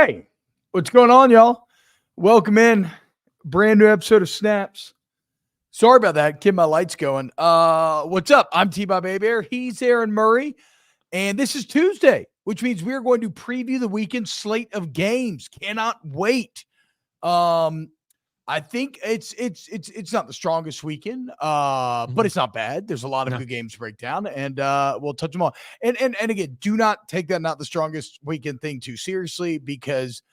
Hey, what's going on, y'all? Welcome in. Brand new episode of Snaps. Sorry about that. Keep my lights going. What's up? I'm TBob Abear. He's Aaron Murray. And this is Tuesday, which means we are going to preview the weekend slate of games. Cannot wait. I think it's not the strongest weekend, but it's not bad. There's a lot of good games to break down, and we'll touch them all. And again, do not take that not the strongest weekend thing too seriously, because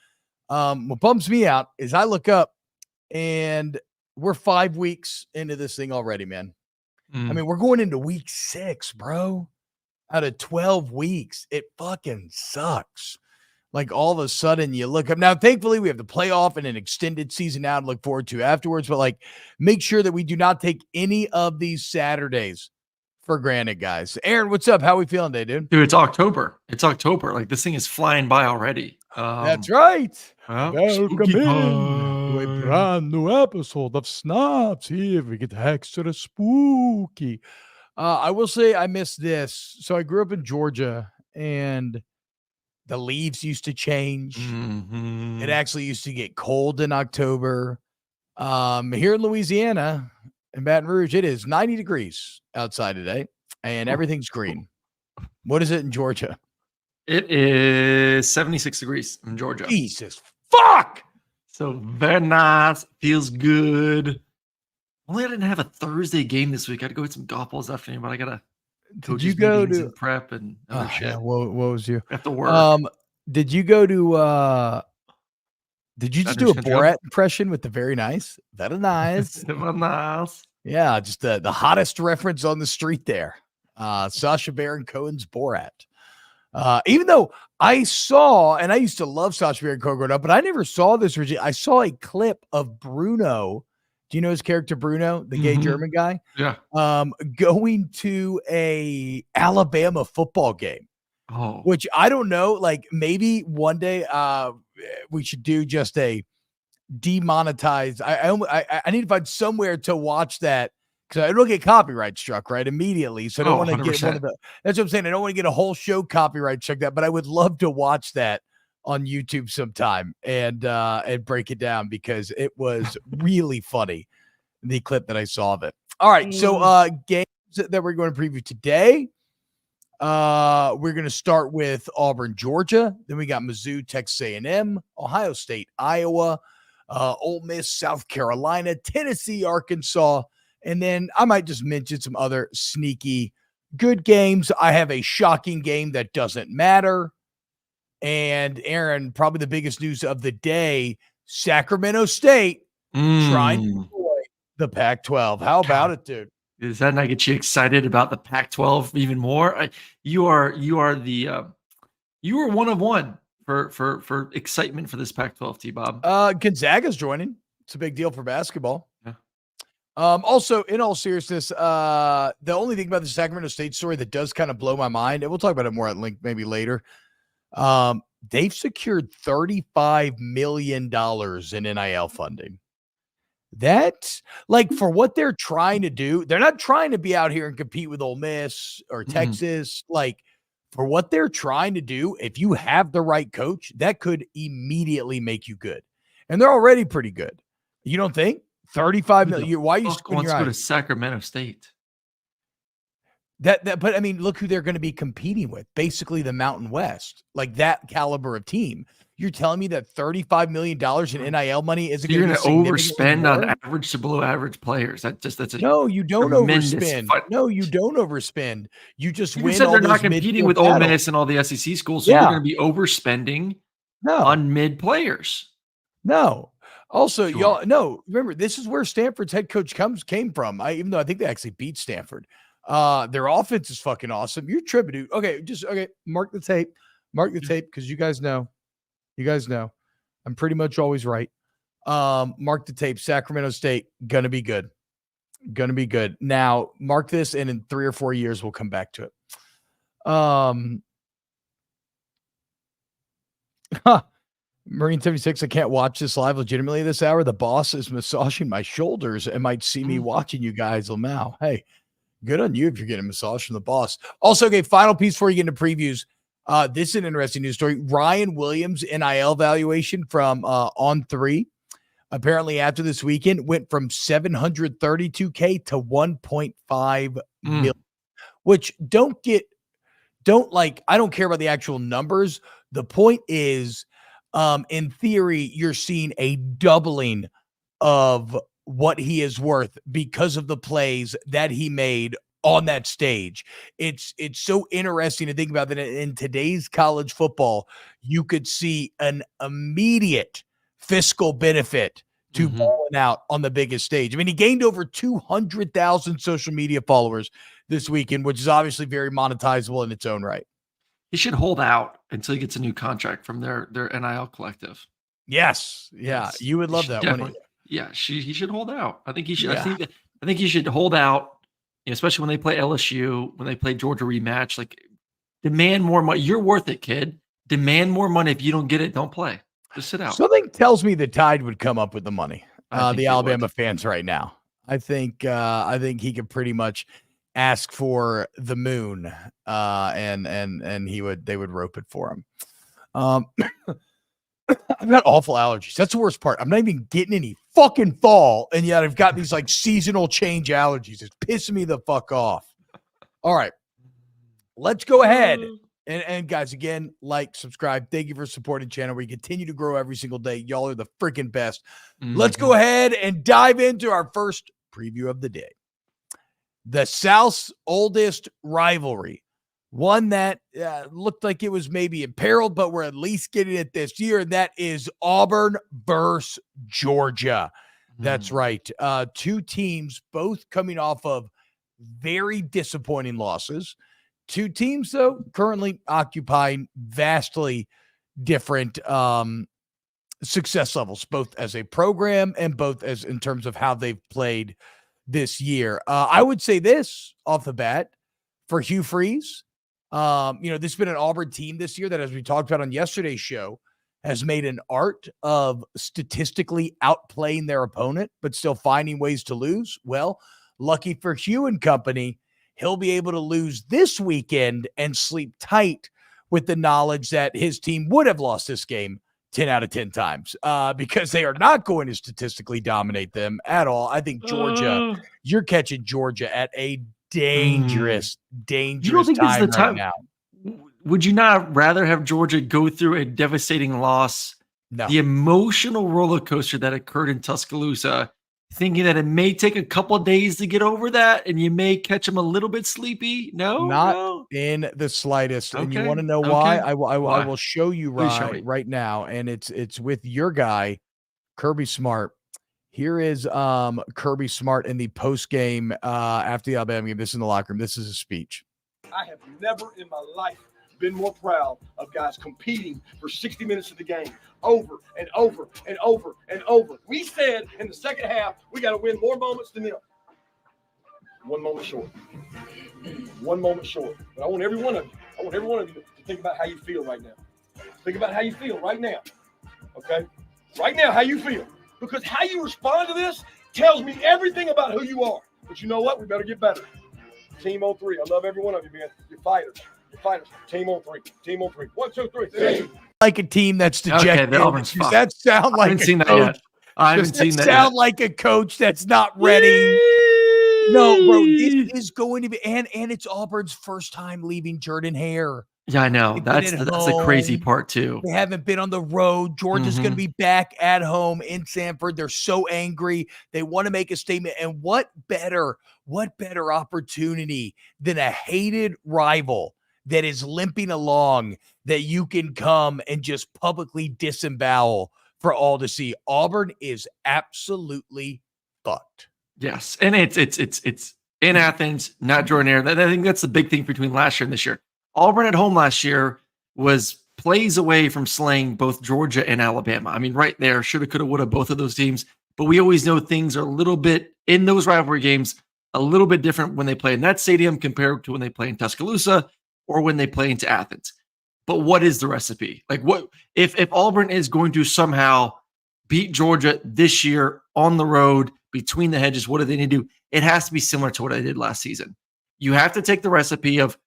what bums me out is I look up and we're 5 weeks into this thing already, man. I mean, we're going into week 6, bro, out of 12 weeks. It fucking sucks. Like, all of a sudden you look up. Now, thankfully, we have the playoff and an extended season now to look forward to afterwards. But, like, make sure that we do not take any of these Saturdays for granted, guys. Aaron, what's up? How we feeling today, dude? Dude, it's October. It's October. Like, this thing is flying by already. That's right. Welcome in to a brand new episode of Snaps. Here we get extra spooky. I will say I missed this. So I grew up in Georgia, and the leaves used to change. It actually used to get cold in October. Here in Louisiana, in Baton Rouge, it is 90 degrees outside today, and everything's green. What is it in Georgia? It is 76 degrees in Georgia. Jesus fuck! So very nice. Feels good. Only I didn't have a Thursday game this week. I had to go hit some golf balls this afternoon, but I got to Did you go to prep and other shit? Yeah, what was you? I have to work. Did you go to did you just do a Borat impression with the very nice? Very nice. Very nice. Yeah, just the hottest reference on the street there. Sacha Baron Cohen's Borat. Even though I saw, and I used to love Sacha Baron Cohen growing up, but I never saw this. I saw a clip of Bruno. Do you know his character Bruno, the gay German guy? Yeah. Going to a Alabama football game. Oh. Which I don't know. Like, maybe one day we should do just a demonetized. I need to find somewhere to watch that, because I don't get copyright struck right immediately. So I don't want to get one of the. That's what I'm saying. I don't want to get a whole show copyright struck that, but I would love to watch that on YouTube sometime and break it down, because it was really funny, the clip that I saw of it. All right, so games that we're going to preview today. We're going to start with Auburn, Georgia. Then we got Mizzou, Texas A&M, Ohio State, Iowa, Ole Miss, South Carolina, Tennessee, Arkansas. And then I might just mention some other sneaky good games. I have a shocking game that doesn't matter. And Aaron, probably the biggest news of the day, Sacramento State trying to avoid the Pac-12. How about it, dude? Does that not get you excited about the Pac-12 even more? You are one of one for excitement for this Pac-12, TBob. Gonzaga's joining. It's a big deal for basketball. Yeah. Also, in all seriousness, the only thing about the Sacramento State story that does kind of blow my mind, and we'll talk about it more at length maybe later. They've secured $35 million in NIL funding. That's like, for what they're trying to do. They're not trying to be out here and compete with Ole Miss or Texas. Like, for what they're trying to do, if you have the right coach, that could immediately make you good. And they're already pretty good. You don't think? 35 million. Why are you squinting your eyes? Go to Sacramento State. But I mean, look who they're going to be competing with. Basically, the Mountain West, like that caliber of team. You're telling me that $35 million in NIL money isn't going to overspend on average to below average players? That's a no. You don't overspend. No, you don't overspend. You just win. Said they're not competing with Ole Miss and all the SEC schools, so they're going to be overspending on mid players. No. Also, y'all, no. Remember, this is where Stanford's head coach came from. Even though I think they actually beat Stanford. Their offense is fucking awesome. You're tripping, dude. Okay, mark the tape. Mark the tape, because you guys know. I'm pretty much always right. Mark the tape. Sacramento State, gonna be good. Now, mark this, and in 3 or 4 years, we'll come back to it. Marine 76, I can't watch this live legitimately this hour. The boss is massaging my shoulders and might see me watching you guys. Lamau. Hey, good on you if you're getting a massage from the boss. Also, okay, final piece before you get into previews. This is an interesting news story. Ryan Williams NIL valuation from On3 apparently after this weekend went from $732K to $1.5 million, which I don't care about the actual numbers. The point is, in theory, you're seeing a doubling of what he is worth because of the plays that he made on that stage. It's so interesting to think about that in today's college football, you could see an immediate fiscal benefit to balling out on the biggest stage. I mean, he gained over 200,000 social media followers this weekend, which is obviously very monetizable in its own right. He should hold out until he gets a new contract from their NIL collective. Yes. Yeah. Yes. You would love that, wouldn't you? Yeah, he should hold out. I think he should. Yeah. I think he should hold out, especially when they play LSU, when they play Georgia rematch. Like, demand more money. You're worth it, kid. Demand more money. If you don't get it, don't play. Just sit out. Something tells me the Tide would come up with the money. The Alabama would. fans right now. I think he could pretty much ask for the moon, and they would rope it for him. I've got awful allergies. That's the worst part. I'm not even getting any fucking fall, and yet I've got these like seasonal change allergies. It's pissing me the fuck off. All right, let's go ahead. And guys, again, like, subscribe. Thank you for supporting the channel. We continue to grow every single day. Y'all are the freaking best. Let's go ahead and dive into our first preview of the day. The South's oldest rivalry. One that looked like it was maybe imperiled, but we're at least getting it this year, and that is Auburn versus Georgia. That's right. Two teams, both coming off of very disappointing losses. Two teams, though, currently occupying vastly different success levels, both as a program and both as in terms of how they've played this year. I would say this off the bat for Hugh Freeze. This has been an Auburn team this year that, as we talked about on yesterday's show, has made an art of statistically outplaying their opponent, but still finding ways to lose. Well, lucky for Hugh and company, he'll be able to lose this weekend and sleep tight with the knowledge that his team would have lost this game 10 out of 10 times because they are not going to statistically dominate them at all. I think Georgia, you're catching Georgia at a dangerous you don't think time this is the time right now. Would you not rather have Georgia go through a devastating loss? No. The emotional roller coaster that occurred in Tuscaloosa, thinking that it may take a couple of days to get over that and you may catch them a little bit sleepy? No, in the slightest. Okay. And you want to know why? Okay. I will show you right now. And it's with your guy, Kirby Smart. Here is Kirby Smart in the post game after the Alabama game. This is in the locker room. This is a speech. I have never in my life been more proud of guys competing for 60 minutes of the game over and over and over and over. We said in the second half, we got to win more moments than them. 1 moment short. 1 moment short. But I want every one of you to think about how you feel right now. Think about how you feel right now. Okay? Right now, how you feel. Because how you respond to this tells me everything about who you are. But you know what? We better get better. Team on 3. I love every one of you, man. You're fighters. Team on 3. Team on 3. 1, 2, 3. Like a team that's dejected. Okay, the Auburn's Does that sound like I haven't seen that yet. I haven't seen that sound yet. like a coach that's not ready? No, bro. This is going to be and it's Auburn's first time leaving Jordan Hare. Yeah, I know. That's the crazy part too. They haven't been on the road. Georgia's going to be back at home in Sanford. They're so angry. They want to make a statement. And what better opportunity than a hated rival that is limping along that you can come and just publicly disembowel for all to see. Auburn is absolutely fucked. Yes, and it's in Athens, not Jordan Hare. I think that's the big thing between last year and this year. Auburn at home last year was plays away from slaying both Georgia and Alabama. I mean, right there, shoulda, coulda, woulda, both of those teams. But we always know things are a little bit in those rivalry games, a little bit different when they play in that stadium compared to when they play in Tuscaloosa or when they play into Athens. But what is the recipe? Like, what if Auburn is going to somehow beat Georgia this year on the road between the hedges? What do they need to do? It has to be similar to what I did last season. You have to take the recipe of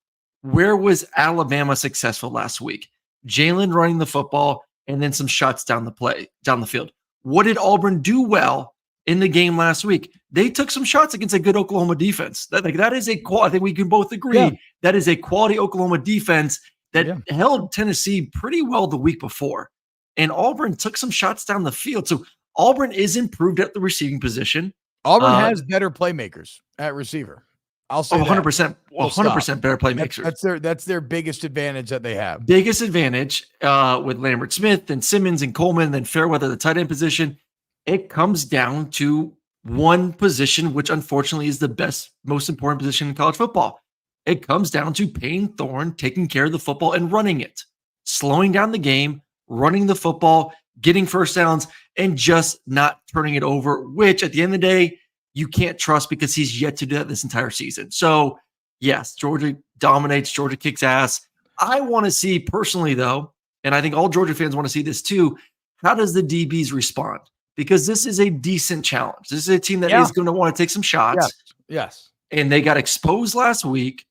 Where was Alabama successful last week? Jalen running the football and then some shots down the field. What did Auburn do well in the game last week? They took some shots against a good Oklahoma defense. That is a quality. I think we can both agree that is a quality Oklahoma defense that held Tennessee pretty well the week before. And Auburn took some shots down the field. So Auburn is improved at the receiving position. Auburn has better playmakers at receiver. I'll say 100%, 100% better playmakers. That's their biggest advantage that they have. Biggest advantage with Lambert Smith and Simmons and Coleman and then Fairweather, the tight end position. It comes down to one position, which unfortunately is the best, most important position in college football. It comes down to Payne Thorne taking care of the football and running it, slowing down the game, running the football, getting first downs, and just not turning it over, which at the end of the day, you can't trust because he's yet to do that this entire season. So, yes, Georgia dominates. Georgia kicks ass. I want to see personally, though, and I think all Georgia fans want to see this too, how does the DBs respond? Because this is a decent challenge. This is a team that is going to want to take some shots. Yes. And they got exposed last week.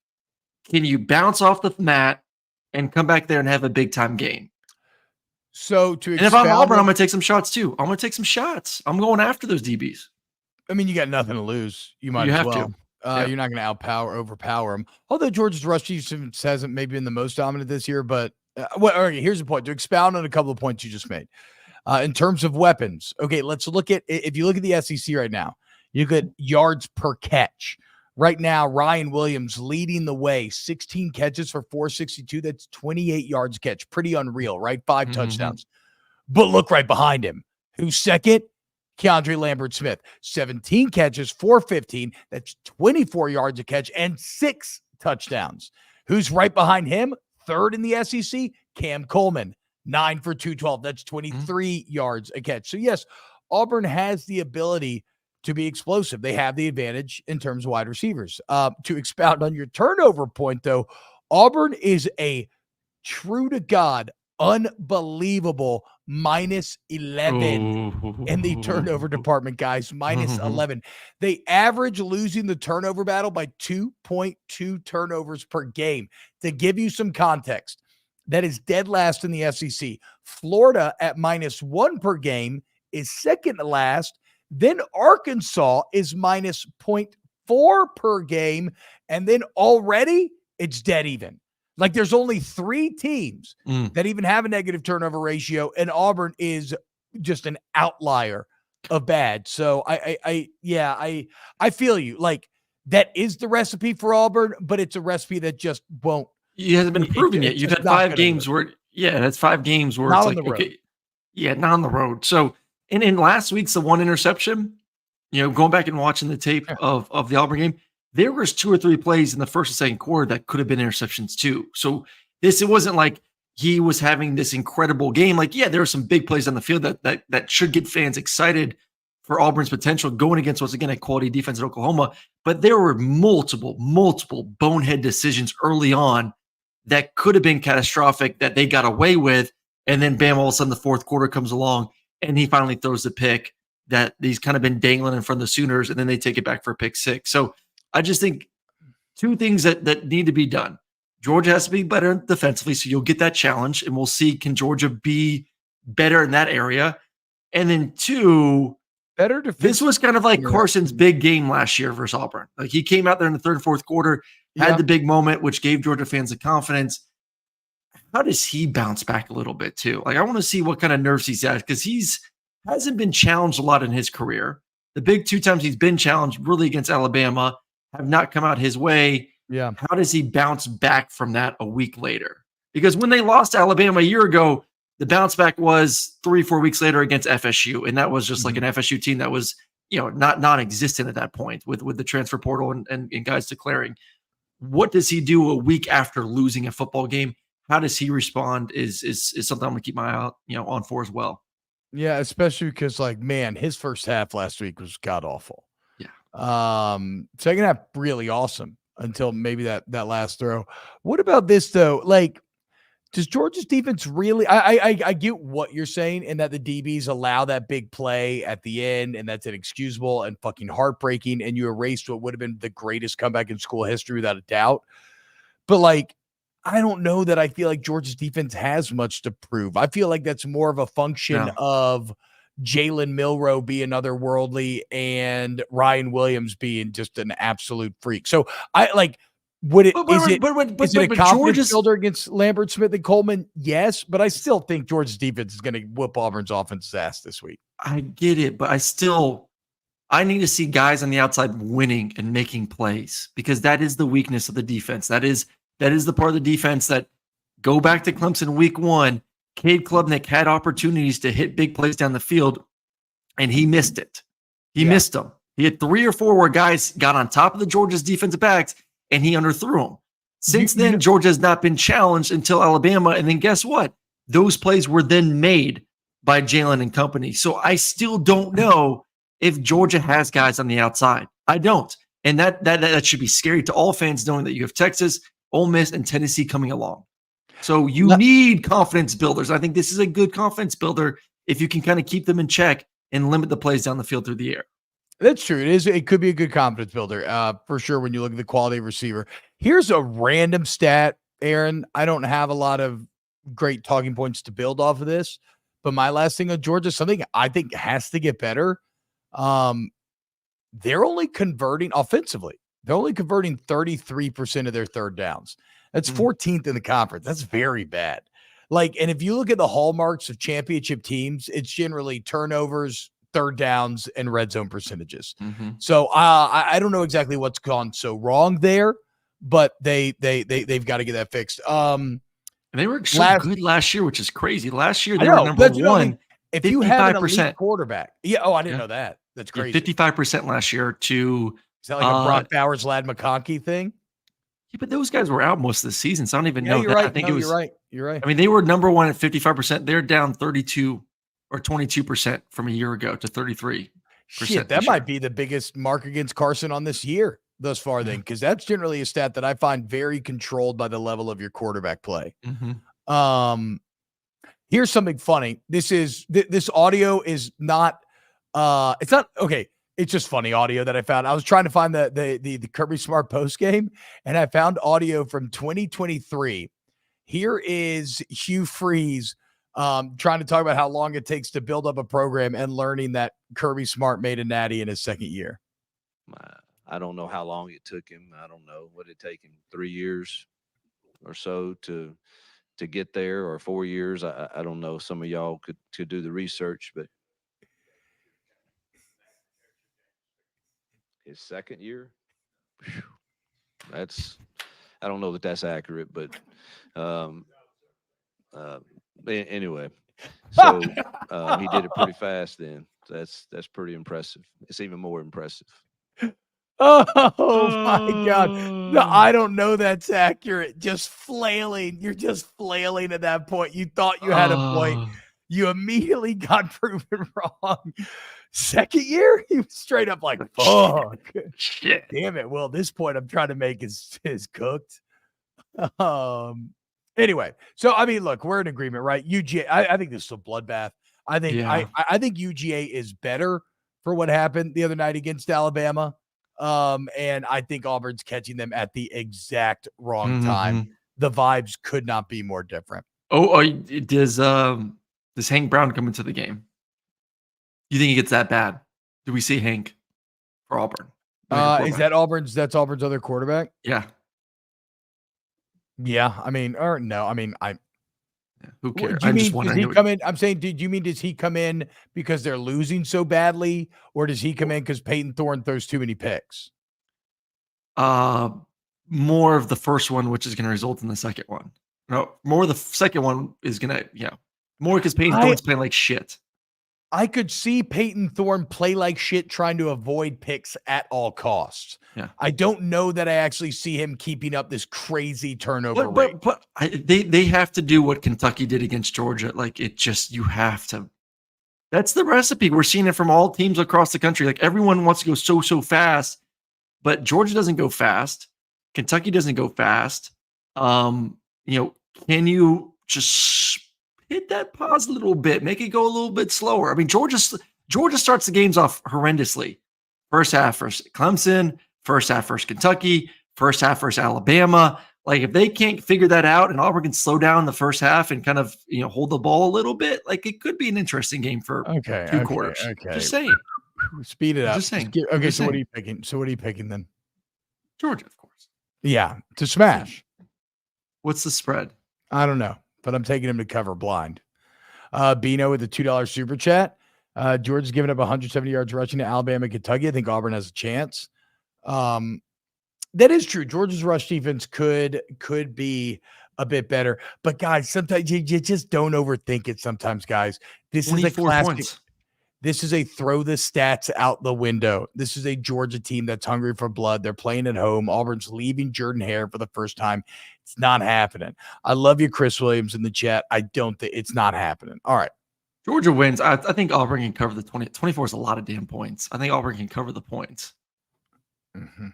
Can you bounce off the mat and come back there and have a big-time game? So and if I'm Auburn, I'm going to take some shots too. I'm going to take some shots. I'm going after those DBs. I mean, you got nothing to lose. You might as well. You're not going to overpower them. Although Georgia's rush defense hasn't maybe been the most dominant this year, but here's the point. To expound on a couple of points you just made. In terms of weapons, okay, let's look at, if you look at the SEC right now, you get yards per catch. Right now, Ryan Williams leading the way, 16 catches for 462. That's 28 yards a catch. Pretty unreal, right? 5 touchdowns. But look right behind him. Who's second? Keandre Lambert Smith, 17 catches, 415. That's 24 yards a catch and 6 touchdowns. Who's right behind him? Third in the SEC, Cam Coleman, 9 for 212. That's 23 yards a catch. So yes, Auburn has the ability to be explosive. They have the advantage in terms of wide receivers. To expound on your turnover point, though, Auburn is a true to God, unbelievable minus 11 in the turnover department, guys. Minus 11. They average losing the turnover battle by 2.2 turnovers per game. To give you some context, that is dead last in the SEC. Florida at -1 per game is second to last. Then Arkansas is minus 0.4 per game. And then already it's dead even. Like there's only 3 teams that even have a negative turnover ratio, and Auburn is just an outlier of bad. So I feel you. Like that is the recipe for Auburn, but it's a recipe that just won't. It hasn't been proven yet. You've had 5 games where, that's 5 games where not it's on like, the road. Okay, not on the road. So in last week's the 1 interception, going back and watching the tape of the Auburn game, there was 2 or 3 plays in the first and second quarter that could have been interceptions too. So it wasn't like he was having this incredible game. Like, there are some big plays on the field that should get fans excited for Auburn's potential going against, once again, a quality defense at Oklahoma. But there were multiple bonehead decisions early on that could have been catastrophic that they got away with. And then bam, all of a sudden the fourth quarter comes along and he finally throws the pick that he's kind of been dangling in front of the Sooners, and then they take it back for a pick 6. So I just think 2 things that need to be done. Georgia has to be better defensively, so you'll get that challenge, and we'll see, can Georgia be better in that area? And then 2, better defense. This was kind of like Carson's big game last year versus Auburn. Like he came out there in the 3rd and 4th quarter, had the big moment, which gave Georgia fans the confidence. How does he bounce back a little bit too? Like I want to see what kind of nerves he's at, because hasn't been challenged a lot in his career. The big 2 times he's been challenged really against Alabama have not come out his way. Yeah. How does he bounce back from that a week later? Because when they lost to Alabama a year ago, the bounce back was 3-4 weeks later against FSU. And that was just like an FSU team that was, not non-existent at that point with the transfer portal and guys declaring. What does he do a week after losing a football game? How does he respond is something I'm going to keep my eye out, on for as well. Yeah, especially because his first half last week was god awful. Yeah. Second half really awesome until maybe that last throw. What about this though? Like, does Georgia's defense really? I get what you're saying, in that the DBs allow that big play at the end, and that's inexcusable and fucking heartbreaking, and you erased what would have been the greatest comeback in school history without a doubt. But I don't know that I feel like Georgia's defense has much to prove. I feel like that's more of a function of Jalen Milroe being otherworldly and Ryan Williams being just an absolute freak. So I like, is it a confidence Georgia's builder against Lambert, Smith, and Coleman? Yes, but I still think Georgia's defense is going to whoop Auburn's offense's ass this week. I get it, but I need to see guys on the outside winning and making plays, because that is the weakness of the defense. That is the part of the defense that, go back to Clemson week 1. Cade Klubnik had opportunities to hit big plays down the field, and he missed it. He missed them. He had 3 or 4 where guys got on top of the Georgia's defensive backs, and he underthrew them. Since then, Georgia has not been challenged until Alabama, and then guess what? Those plays were then made by Jalen and company. So I still don't know if Georgia has guys on the outside. I don't. And that should be scary to all fans, knowing that you have Texas, Ole Miss, and Tennessee coming along. So you need confidence builders. I think this is a good confidence builder if you can kind of keep them in check and limit the plays down the field through the air. That's true. It could be a good confidence builder for sure when you look at the quality of receiver. Here's a random stat, Aaron. I don't have a lot of great talking points to build off of this, but my last thing on Georgia, something I think has to get better. They're only converting offensively. They're only converting 33% of their third downs. That's 14th in the conference. That's very bad. And if you look at the hallmarks of championship teams, it's generally turnovers, third downs, and red zone percentages. So I don't know exactly what's gone so wrong there, but they've got to get that fixed. And they were so good last year, which is crazy. Last year they were number one. I mean, if you have an elite quarterback, I didn't know that. That's crazy. 55% last year to. Is that like a Brock Bowers, Lad McConkey thing? Yeah, but those guys were out most of the season, so I don't even know you're that. Right. I think no, it was. You're right. You're right. I mean, they were number one at 55%. They're down 32 or 22% from a year ago to 33%. Shit, that might be the biggest mark against Carson on this year thus far, then, because that's generally a stat that I find very controlled by the level of your quarterback play. Here's something funny. This audio is not. It's not okay. It's just funny audio that I found. I was trying to find the Kirby Smart post game, and I found audio from 2023. Here is Hugh Freeze trying to talk about how long it takes to build up a program and learning that Kirby Smart made a natty in his second year. I don't know how long it took him. I don't know what it take him, 3 years or so to get there, or 4 years. I don't know. Some of y'all could do the research, but his second year, I don't know that that's accurate, but anyway, so he did it pretty fast then. That's pretty impressive. It's even more impressive. Oh my God. No, I don't know that's accurate. Just flailing. You're just flailing at that point. You thought you had a point. You immediately got proven wrong. Second year, he was straight up like, fuck. Shit. Damn it. Well, this point I'm trying to make is cooked. Anyway, so I mean, look, we're in agreement, right? UGA, I think this is a bloodbath. I think I think UGA is better for what happened the other night against Alabama. And I think Auburn's catching them at the exact wrong time. The vibes could not be more different. Does Hank Brown come into the game? You think he gets that bad? Do we see Hank for Auburn? Is that Auburn's other quarterback? Yeah. Yeah. I mean, or no, I mean, who cares? Do you mean, does he come in? I'm saying, do you mean, does he come in because they're losing so badly, or does he come in because Peyton Thorne throws too many picks? More of the first one, which is going to result in the second one. No, more of the second one is going to, more because Peyton Thorne's playing like shit. I could see Peyton Thorne play like shit trying to avoid picks at all costs. Yeah. I don't know that I actually see him keeping up this crazy turnover rate. But they have to do what Kentucky did against Georgia. Like, you have to. That's the recipe. We're seeing it from all teams across the country. Like, everyone wants to go so fast, but Georgia doesn't go fast. Kentucky doesn't go fast. Can you just hit that pause a little bit, make it go a little bit slower? I mean, Georgia starts the games off horrendously. First half versus Clemson, first half versus Kentucky, first half versus Alabama. Like if they can't figure that out and Auburn can slow down the first half and kind of hold the ball a little bit, like it could be an interesting game for two quarters. Okay. Just saying. Speed it up. Just saying. Okay, Just so what are saying. you picking? So what are you picking then? Georgia, of course. Yeah, to smash. What's the spread? I don't know, but I'm taking him to cover blind. Bino with the $2 super chat. Georgia's giving up 170 yards rushing to Alabama and Kentucky. I think Auburn has a chance. That is true. Georgia's rush defense could be a bit better. But guys, sometimes you just don't overthink it sometimes, guys. This is a classic. Points. This is a throw the stats out the window. This is a Georgia team that's hungry for blood. They're playing at home. Auburn's leaving Jordan Hare for the first time. It's not happening. I love you, Chris Williams, in the chat. I don't think it's not happening. All right. Georgia wins. I think Auburn can cover the 20. 24 is a lot of damn points. I think Auburn can cover the points. Mm-hmm.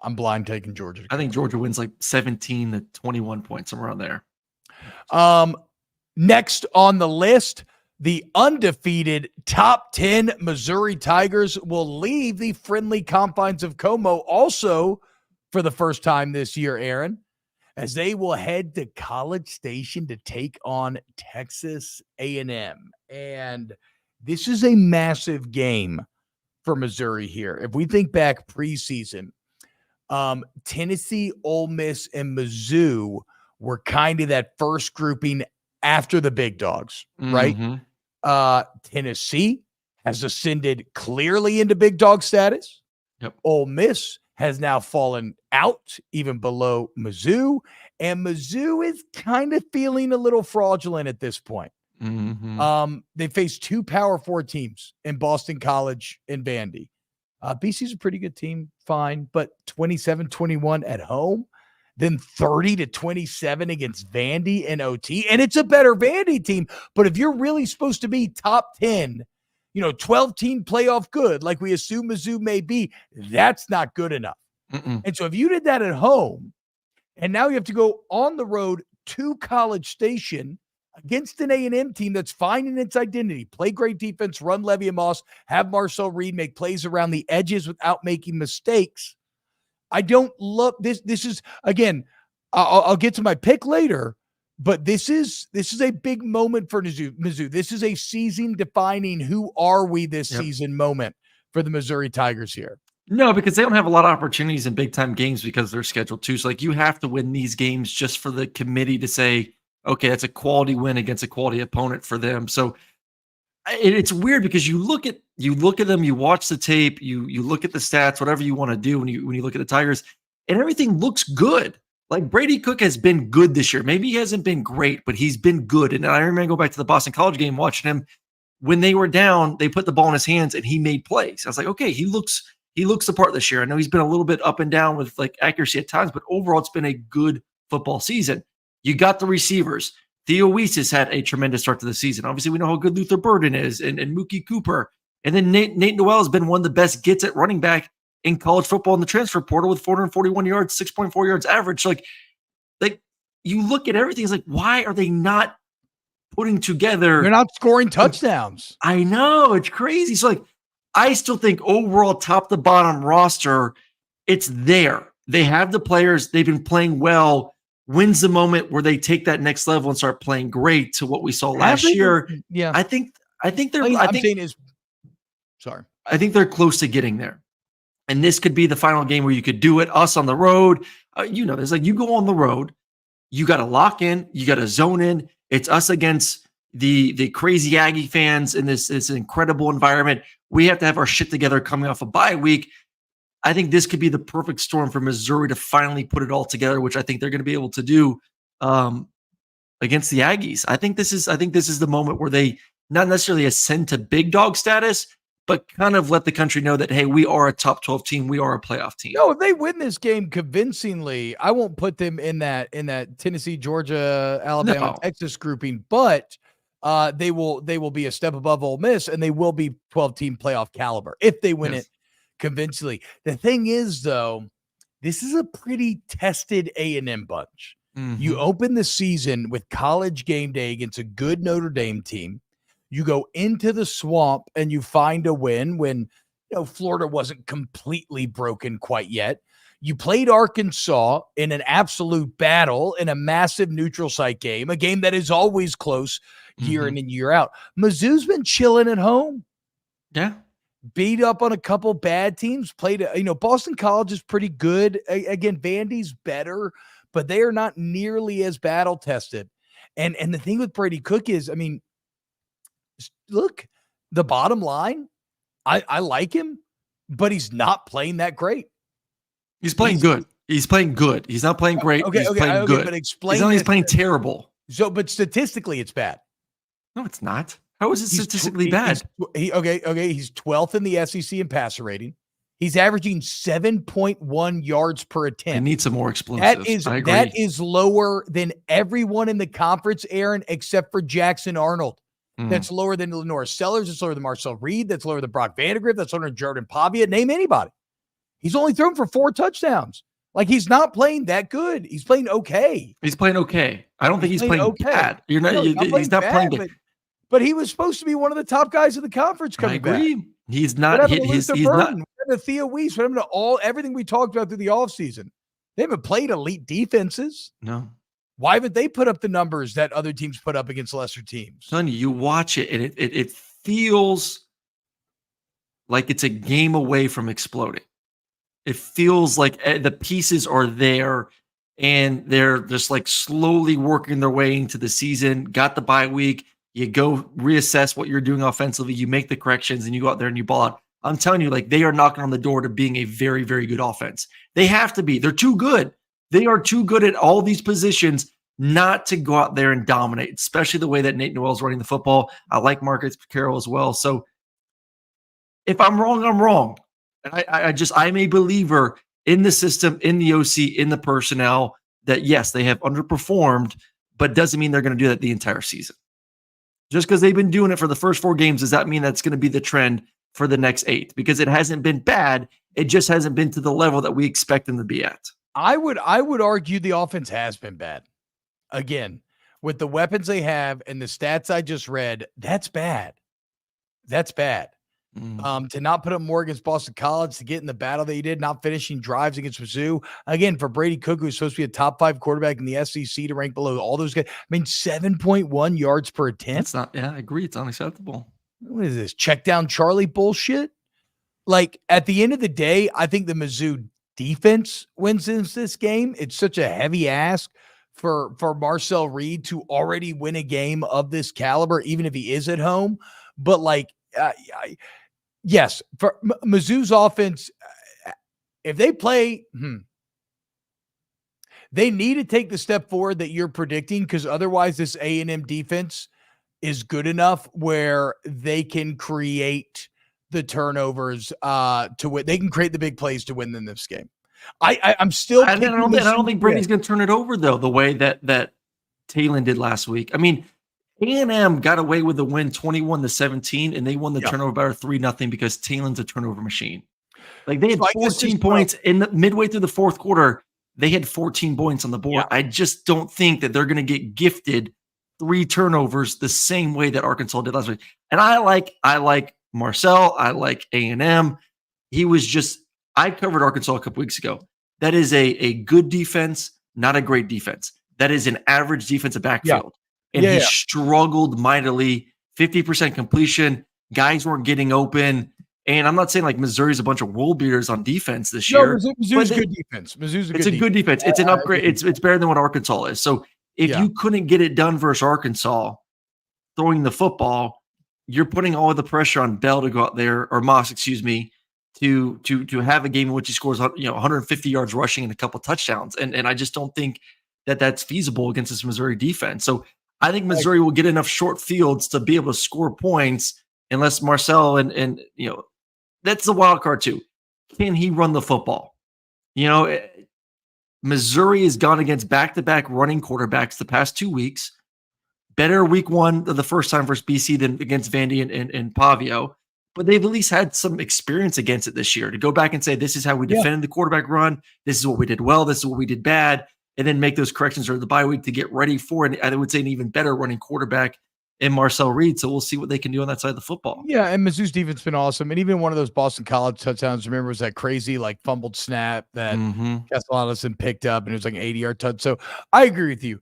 I'm blind taking Georgia. I think Georgia wins like 17 to 21 points, somewhere around there. Next on the list, the undefeated top 10 Missouri Tigers will leave the friendly confines of Como also for the first time this year, Aaron, as they will head to College Station to take on Texas A&M. And this is a massive game for Missouri here. If we think back preseason, Tennessee, Ole Miss, and Mizzou were kind of that first grouping after the big dogs, right? Tennessee has ascended clearly into big dog status. Yep. Ole Miss has now fallen out even below Mizzou, and Mizzou is kind of feeling a little fraudulent at this point. They face two Power 4 teams in Boston College and Vandy. BC's a pretty good team, fine, but 27-21 at home, then 30-27 against Vandy and OT, and it's a better Vandy team. But if you're really supposed to be top 10, 12-team playoff good, like we assume Mizzou may be, that's not good enough. And so if you did that at home, and now you have to go on the road to College Station against an A&M team that's finding its identity, play great defense, run Levy and Moss, have Marcel Reed make plays around the edges without making mistakes. I don't love this. This is, again, I'll get to my pick later, but this is a big moment for Mizzou. This is a season defining who are we this season moment for the Missouri Tigers here. No, because they don't have a lot of opportunities in big time games because they're scheduled too. So like you have to win these games just for the committee to say, okay, that's a quality win against a quality opponent for them. So it's weird because you look at them, you watch the tape, you look at the stats, whatever you want to do when you look at the Tigers, and everything looks good. Like Brady Cook has been good this year. Maybe he hasn't been great, but he's been good. And I remember go back to the Boston College game, watching him when they were down, they put the ball in his hands and he made plays. I was like, okay, he looks the part this year. I know he's been a little bit up and down with like accuracy at times, but overall it's been a good football season. You got the receivers. Theo Weiss has had a tremendous start to the season. Obviously, we know how good Luther Burden is and Mookie Cooper. And then Nate Noel has been one of the best gets at running back in college football in the transfer portal with 441 yards, 6.4 yards average. Like you look at everything, it's like, why are they not putting together? They're not scoring touchdowns. I know, it's crazy. So like, I still think overall top to bottom roster, it's there. They have the players. They've been playing well. When's the moment where they take that next level and start playing great to what we saw last year? Yeah, I think they're. I think they're close to getting there, and this could be the final game where you could do it. Us on the road, there's like you go on the road, you got to lock in, you got to zone in. It's us against the crazy Aggie fans in this incredible environment. We have to have our shit together coming off a bye week. I think this could be the perfect storm for Missouri to finally put it all together, which I think they're going to be able to do against the Aggies. I think this is the moment where they not necessarily ascend to big dog status, but kind of let the country know that, hey, we are a top 12 team. We are a playoff team. No, if they win this game convincingly, I won't put them in that Tennessee, Georgia, Alabama, Texas grouping, but they will be a step above Ole Miss, and they will be 12-team playoff caliber if they win it convincingly. The thing is, though, this is a pretty tested A&M bunch. You open the season with College game day against a good Notre Dame team. You go into the swamp and you find a win when Florida wasn't completely broken quite yet. You played Arkansas in an absolute battle in a massive neutral site game, a game that is always close year in and year out. Mizzou's been chilling at home. Yeah. Beat up on a couple bad teams, played, Boston College is pretty good. Again, Vandy's better, but they are not nearly as battle tested. And the thing with Brady Cook is, look, the bottom line, I like him, but he's not playing that great. He's playing good. He's playing good. He's not playing great. He's playing good. But explain. He's playing terrible. So, but statistically, it's bad. No, it's not. How is it statistically bad? He's 12th in the SEC in passer rating. He's averaging 7.1 yards per attempt. I need some more explosives. That is lower than everyone in the conference, Aaron, except for Jackson Arnold. That's lower than Lenore Sellers. That's lower than Marcel Reed. That's lower than Brock Vandegrift. That's lower than Jordan Pavia. Name anybody. He's only thrown for 4 touchdowns. Like, he's not playing that good. He's playing okay. He's playing okay. I don't think he's playing bad. He's not playing good. But he was supposed to be one of the top guys in the conference coming back. I agree. He's not hit his. He's not. What Theo Weiss? What happened to everything we talked about through the offseason? They haven't played elite defenses. No. Why haven't they put up the numbers that other teams put up against lesser teams? Sonny, you watch it, and it feels like it's a game away from exploding. It feels like the pieces are there, and they're just like slowly working their way into the season. Got the bye week. You go reassess what you're doing offensively. You make the corrections, and you go out there and you ball out. I'm telling you, like, they are knocking on the door to being a very, very good offense. They have to be. They're too good. They are too good at all these positions not to go out there and dominate, especially the way that Nate Noel's running the football. I like Marcus Carroll as well. So if I'm wrong, I'm wrong. And I'm a believer in the system, in the OC, in the personnel, that yes, they have underperformed, but doesn't mean they're going to do that the entire season. Just because they've been doing it for the first 4 games, does that mean that's going to be the trend for the next 8? Because it hasn't been bad. It just hasn't been to the level that we expect them to be at. I would argue the offense has been bad. Again, with the weapons they have and the stats I just read, that's bad. That's bad. To not put up more against Boston College, to get in the battle that he did, not finishing drives against Mizzou. Again, for Brady Cook, who's supposed to be a top 5 quarterback in the SEC, to rank below all those guys. 7.1 yards per attempt. It's not. Yeah, I agree. It's unacceptable. What is this? Check down Charlie bullshit? Like, at the end of the day, I think the Mizzou defense wins this game. It's such a heavy ask for Marcel Reed to already win a game of this caliber, even if he is at home. But yes, for Mizzou's offense, if they play, they need to take the step forward that you're predicting, because otherwise this A&M defense is good enough where they can create the turnovers to win. They can create the big plays to win them this game. I'm still. I don't think Brady's going to turn it over though, the way that Talon did last week. I mean, A&M got away with the win 21-17, and they won the turnover battle 3-0 because Talon's a turnover machine. Like, they had 14 points in the midway through the fourth quarter. They had 14 points on the board. Yeah. I just don't think that they're going to get gifted 3 turnovers the same way that Arkansas did last week. And I like Marcel. I like A&M. I covered Arkansas a couple weeks ago. That is a good defense, not a great defense. That is an average defensive backfield. Yeah. And he struggled mightily, 50% completion. Guys weren't getting open. And I'm not saying like Missouri's a bunch of world beaters on defense this year. Mizzou's good defense. It's a good defense. It's an upgrade. It's better than what Arkansas is. So if you couldn't get it done versus Arkansas throwing the football, you're putting all of the pressure on Bell to go out there, or Moss, to have a game in which he scores 150 yards rushing and a couple touchdowns. And I just don't think that that's feasible against this Missouri defense. So I think Missouri will get enough short fields to be able to score points, unless Marcel and that's the wild card too. Can he run the football? Missouri has gone against back-to-back running quarterbacks the past 2 weeks. Better week 1 the first time versus BC than against Vandy and Pavio. But they've at least had some experience against it this year to go back and say, this is how we defended the quarterback run. This is what we did well. This is what we did bad. And then make those corrections during the bye week to get ready for, and I would say, an even better running quarterback in Marcel Reed. So we'll see what they can do on that side of the football. Yeah, and Mizzou's defense has been awesome. And even one of those Boston College touchdowns, remember, was that crazy, like, fumbled snap that Castellanison picked up, and it was like an 80-yard touch. So I agree with you.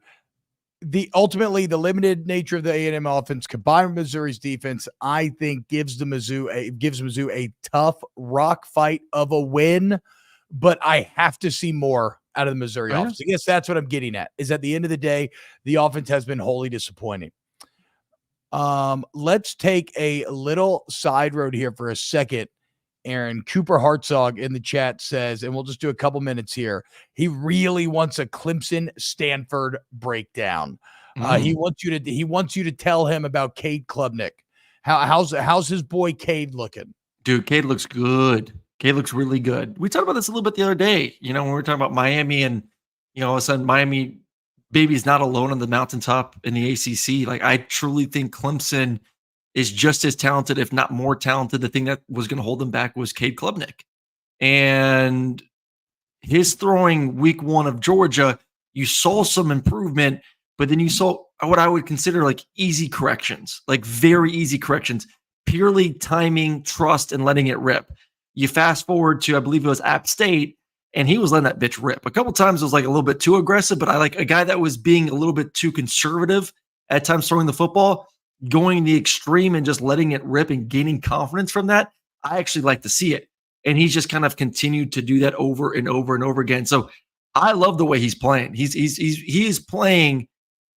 Ultimately, the limited nature of the A&M offense combined with Missouri's defense, I think gives Mizzou a tough rock fight of a win, but I have to see more out of the Missouri offense. I guess that's what I'm getting at, is at the end of the day, the offense has been wholly disappointing. Let's take a little side road here for a second. Aaron Cooper Hartzog in the chat says, and we'll just do a couple minutes here, he really wants a Clemson Stanford breakdown. He wants you to tell him about Cade Klubnik. How's his boy Cade looking? Dude, Cade looks good. Cade looks really good. We talked about this a little bit the other day, when we were talking about Miami, and all of a sudden Miami baby's not alone on the mountaintop in the ACC. Like, I truly think Clemson is just as talented, if not more talented. The thing that was going to hold them back was Cade Klubnik. And his throwing week 1 of Georgia, you saw some improvement, but then you saw what I would consider like easy corrections, like very easy corrections, purely timing, trust, and letting it rip. You fast forward to, I believe it was App State, and he was letting that bitch rip. A couple times it was like a little bit too aggressive, but I like a guy that was being a little bit too conservative at times throwing the football, going the extreme and just letting it rip and gaining confidence from that. I actually like to see it. And he's just kind of continued to do that over and over and over again. So I love the way he's playing. He is playing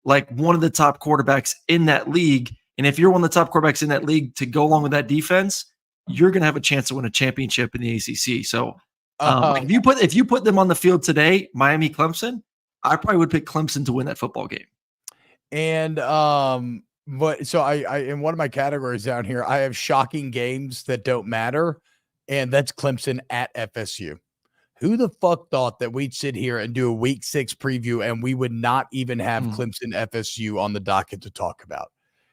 like one of the top quarterbacks in that league. And if you're one of the top quarterbacks in that league to go along with that defense, you're going to have a chance to win a championship in the ACC. So if you put them on the field today, Miami, Clemson, I probably would pick Clemson to win that football game. And but so I in one of my categories down here, I have shocking games that don't matter, and that's Clemson at FSU. Who the fuck thought that we'd sit here and do a week 6 preview and we would not even have Clemson FSU on the docket to talk about?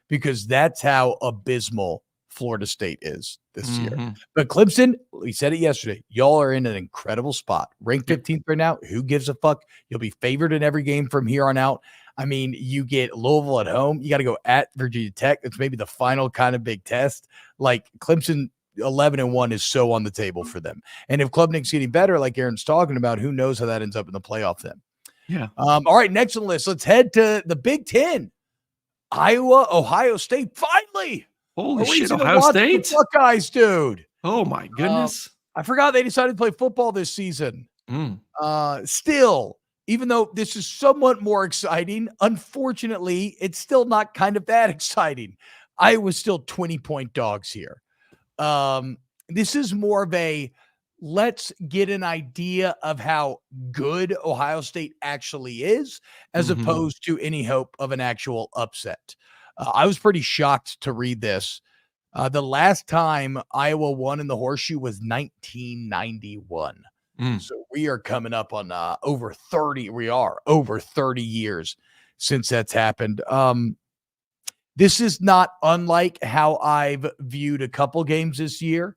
Because that's how abysmal Florida State is this year. But Clemson, we said it yesterday, y'all are in an incredible spot. Ranked 15th right now. Who gives a fuck? You'll be favored in every game from here on out. I mean, you get Louisville at home. You got to go at Virginia Tech. It's maybe the final kind of big test. Like, Clemson 11-1 is so on the table for them. And if Klubnik's getting better, like Aaron's talking about, who knows how that ends up in the playoff then. Yeah. All right, next on the list, let's head to the Big Ten. Iowa, Ohio State, finally. Holy shit, Ohio State? Buckeyes, dude. Oh, my goodness. I forgot they decided to play football this season. Still, even though this is somewhat more exciting, unfortunately, it's still not kind of that exciting. Iowa's still 20-point dogs here. This is more of a let's get an idea of how good Ohio State actually is, as opposed to any hope of an actual upset. I was pretty shocked to read this. The last time Iowa won in the Horseshoe was 1991. So we are coming up on over 30. We are over 30 years since that's happened. This is not unlike how I've viewed a couple games this year.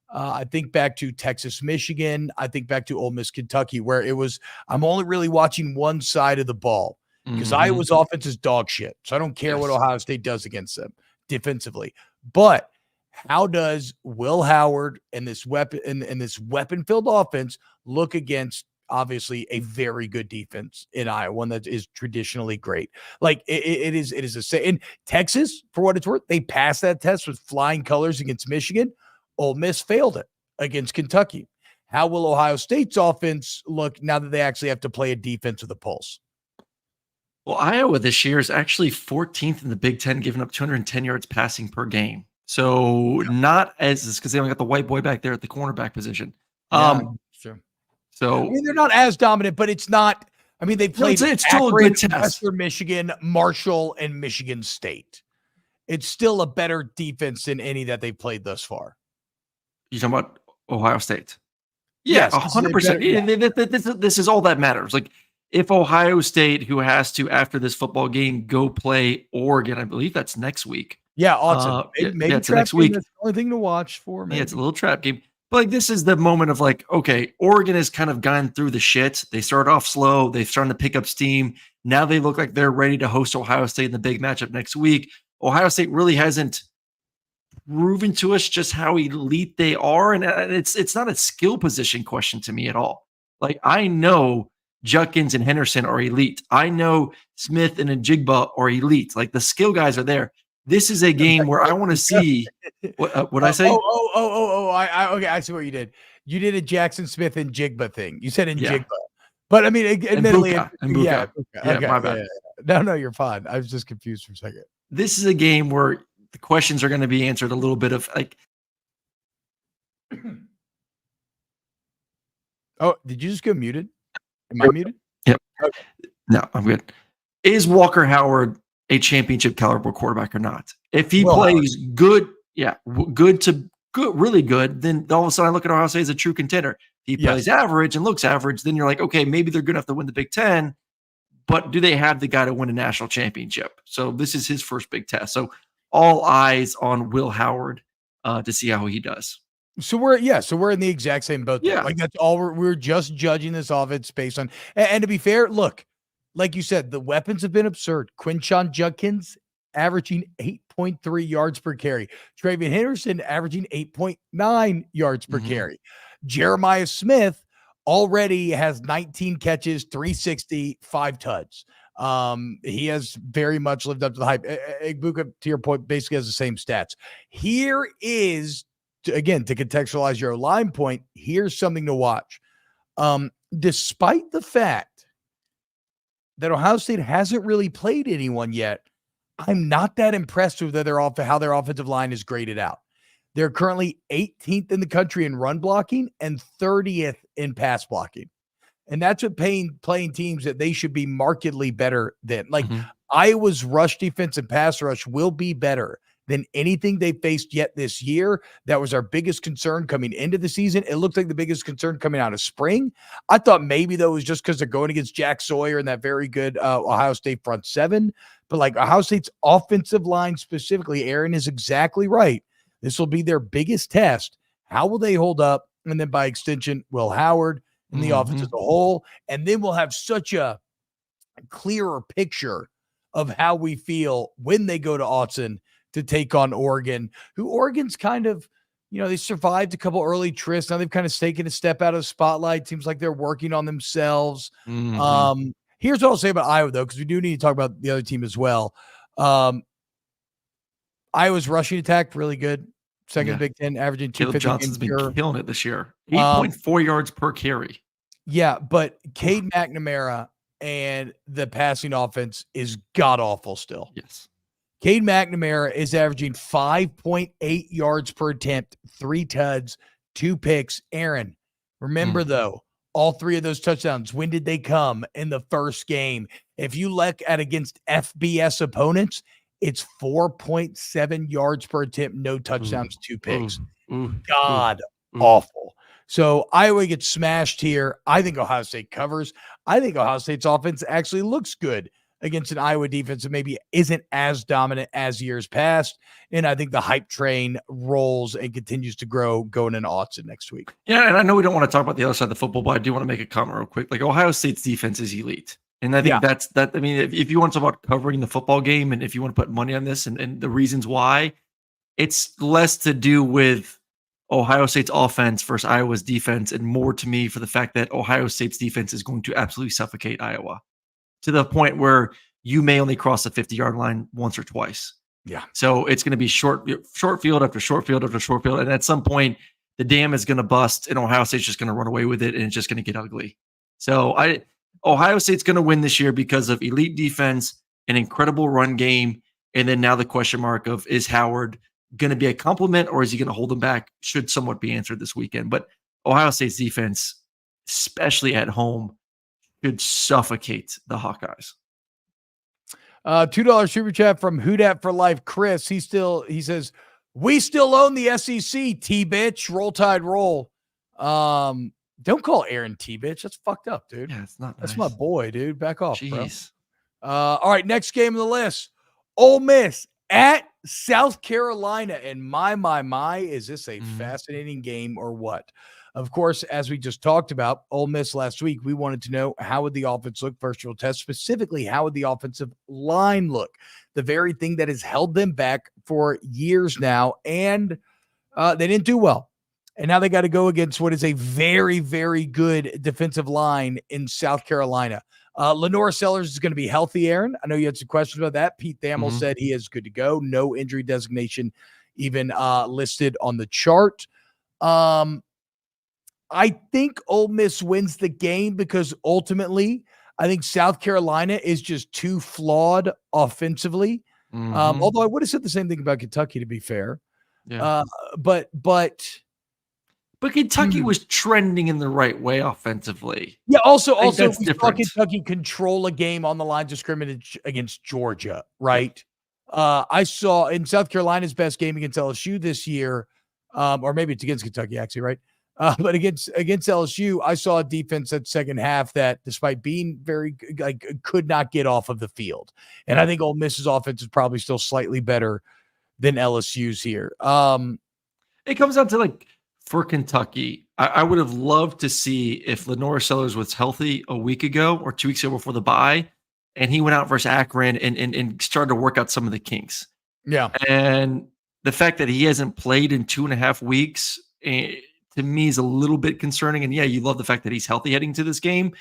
I think back to Texas, Michigan. I think back to Ole Miss, Kentucky, where it was, I'm only really watching one side of the ball because Iowa's offense is dog shit. So I don't care what Ohio State does against them defensively. But how does Will Howard and this weapon-filled offense look against obviously a very good defense in Iowa, one that is traditionally great? Like it is in Texas, for what it's worth, they passed that test with flying colors against Michigan. Ole Miss failed it against Kentucky. How will Ohio State's offense look now that they actually have to play a defense with a pulse? Well, Iowa this year is actually 14th in the Big Ten, giving up 210 yards passing per game. So not as, because they only got the white boy back there at the cornerback position. Sure. So I mean, they're not as dominant, but it's not. I mean, they played it's still a good test. Western Michigan, Marshall, and Michigan State. It's still a better defense than any that they've played thus far. You talking about Ohio State? Yes, 100%. This is all that matters. Like, if Ohio State, who has to, after this football game, go play Oregon, I believe that's next week. Yeah, awesome. Maybe it's next week. That's the only thing to watch for. Maybe. Yeah, it's a little trap game. But like, this is the moment of like, okay, Oregon has kind of gone through the shit. They started off slow. They've started to pick up steam. Now they look like they're ready to host Ohio State in the big matchup next week. Ohio State really hasn't proven to us just how elite they are. And it's not a skill position question to me at all. Like, I know Judkins and Henderson are elite. I know Smith and Njigba are elite. Like, the skill guys are there. This is a game where I want to see what I say. Okay, I see what you did. You did a Jackson Smith and Jigba thing. You said in Yeah. Jigba, but I mean, admittedly, Buka. yeah, Yeah, okay, my bad. No, you're fine. I was just confused for a second. This is a game where the questions are going to be answered a little bit of like. Oh, did you just go muted? Am I muted? Yep. Okay. No, I'm good. Is Walker Howard a championship caliber quarterback or not? If he plays good, good to good, really good, then all of a sudden I look at Ohio State as a true contender. If he plays average and looks average, then you're like, okay, maybe they're good enough to win the Big Ten, but do they have the guy to win a national championship? So this is his first big test. So all eyes on Will Howard to see how he does. So we're in the exact same boat. Yeah. Like, that's all we're just judging this offense based on. And to be fair, look, like you said, the weapons have been absurd. Quinshon Judkins averaging 8.3 yards per carry. Travion Henderson averaging 8.9 yards per carry. Jeremiah Smith already has 19 catches, 360, 5 tuds. He has very much lived up to the hype. Igbuka, to your point, basically has the same stats. Here is, again, to contextualize your line point, here's something to watch. Despite the fact that Ohio State hasn't really played anyone yet, I'm not that impressed with how their offensive line is graded out. They're currently 18th in the country in run blocking and 30th in pass blocking. And that's what playing teams that they should be markedly better than. Like, Iowa's rush defense and pass rush will be better than anything they faced yet this year. That was our biggest concern coming into the season. It looked like the biggest concern coming out of spring. I thought maybe though it was just because they're going against Jack Sawyer and that very good Ohio State front seven. But like, Ohio State's offensive line specifically, Aaron is exactly right. This will be their biggest test. How will they hold up? And then by extension, Will Howard and the offense as a whole. And then we'll have such a clearer picture of how we feel when they go to Autzen to take on Oregon, who Oregon's kind of, they survived a couple early trysts. Now they've kind of taken a step out of the spotlight. Seems like they're working on themselves. Here's what I'll say about Iowa, though, because we do need to talk about the other team as well. Iowa's rushing attack, really good. Second Big Ten, averaging 250. Caleb Johnson's been killing it this year. 8.4 yards per carry. Yeah, but Cade McNamara and the passing offense is god-awful still. Yes. Cade McNamara is averaging 5.8 yards per attempt, 3 tuds, 2 picks. Aaron, remember, though, all 3 of those touchdowns, when did they come? In the first game. If you look at against FBS opponents, it's 4.7 yards per attempt, no touchdowns, 2 picks. God awful. So Iowa gets smashed here. I think Ohio State covers. I think Ohio State's offense actually looks good against an Iowa defense that maybe isn't as dominant as years past. And I think the hype train rolls and continues to grow going into Autzen next week. Yeah, and I know we don't want to talk about the other side of the football, but I do want to make a comment real quick. Like, Ohio State's defense is elite. And I think that's that. I mean, if you want to talk about covering the football game and if you want to put money on this and the reasons why, it's less to do with Ohio State's offense versus Iowa's defense and more to me for the fact that Ohio State's defense is going to absolutely suffocate Iowa to the point where you may only cross the 50-yard line once or twice. Yeah. So it's going to be short field after short field after short field. And at some point, the dam is going to bust and Ohio State's just going to run away with it and it's just going to get ugly. So Ohio State's going to win this year because of elite defense, an incredible run game, and then now the question mark of, is Howard going to be a compliment or is he going to hold them back? Should somewhat be answered this weekend. But Ohio State's defense, especially at home, should suffocate the Hawkeyes. $2 super chat from Houdat for Life. Chris, he says, we still own the SEC, T-bitch. Roll Tide roll. Don't call Aaron T-bitch. That's fucked up, dude. Yeah, it's not That's nice. my boy, dude. Back off, Jeez. bro. All right, next game on the list. Ole Miss at South Carolina. And my, is this a fascinating game or what? Of course, as we just talked about, Ole Miss last week, we wanted to know how would the offense look virtual test, specifically how would the offensive line look, the very thing that has held them back for years now, and they didn't do well. And now they got to go against what is a very, very good defensive line in South Carolina. Lenore Sellers is going to be healthy, Aaron. I know you had some questions about that. Pete Thamel said he is good to go. No injury designation even listed on the chart. I think Ole Miss wins the game because ultimately I think South Carolina is just too flawed offensively. Although I would have said the same thing about Kentucky, to be fair. Yeah. But Kentucky was trending in the right way offensively. Yeah. Also, we saw Kentucky control a game on the lines of scrimmage against Georgia, right? I saw in South Carolina's best game against LSU this year, or maybe it's against Kentucky, actually, right? But against LSU, I saw a defense that second half that, despite being very could not get off of the field. And I think Ole Miss's offense is probably still slightly better than LSU's here. It comes down to for Kentucky, I would have loved to see if Lenore Sellers was healthy a week ago or 2 weeks ago before the bye, and he went out versus Akron and started to work out some of the kinks. Yeah. And the fact that he hasn't played in 2.5 weeks, to me, is a little bit concerning. And yeah, you love the fact that he's healthy heading to this game.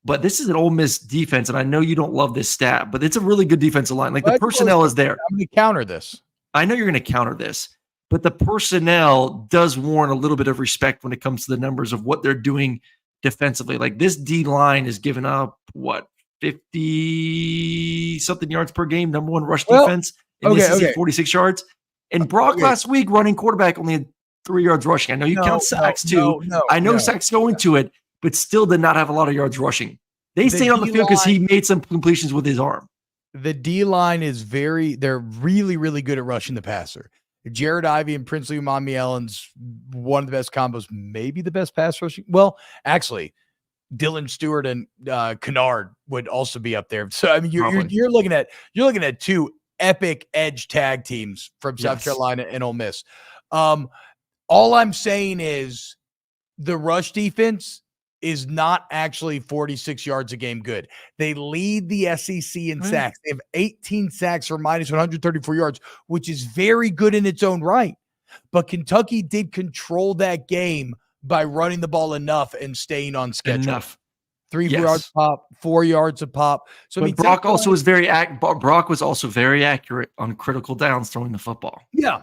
But this is an Ole Miss defense, and I know you don't love this stat, but it's a really good defensive line. The personnel is there. I'm going to counter this. I know you're going to counter this. But the personnel does warrant a little bit of respect when it comes to the numbers of what they're doing defensively. This D line is giving up 50-something yards per game, number one rush defense in the SEC, 46 yards. And Brock last week running quarterback only had 3 yards rushing. I know you count sacks too. I know sacks go into it, but still did not have a lot of yards rushing. They stayed on the field because he made some completions with his arm. The D line is they're really, really good at rushing the passer. Jared Ivey and Princely Umami-Ellen's one of the best combos, maybe the best pass rushing. Well, actually, Dylan Stewart and Kennard would also be up there. So I mean, you're looking at two epic edge tag teams from South Carolina and Ole Miss. All I'm saying is the rush defense is not actually 46 yards a game good. They lead the SEC in sacks. They have 18 sacks for minus 134 yards, which is very good in its own right. But Kentucky did control that game by running the ball enough and staying on schedule. 3 yards pop, 4 yards a pop. So Brock was Brock was also very accurate on critical downs throwing the football. Yeah.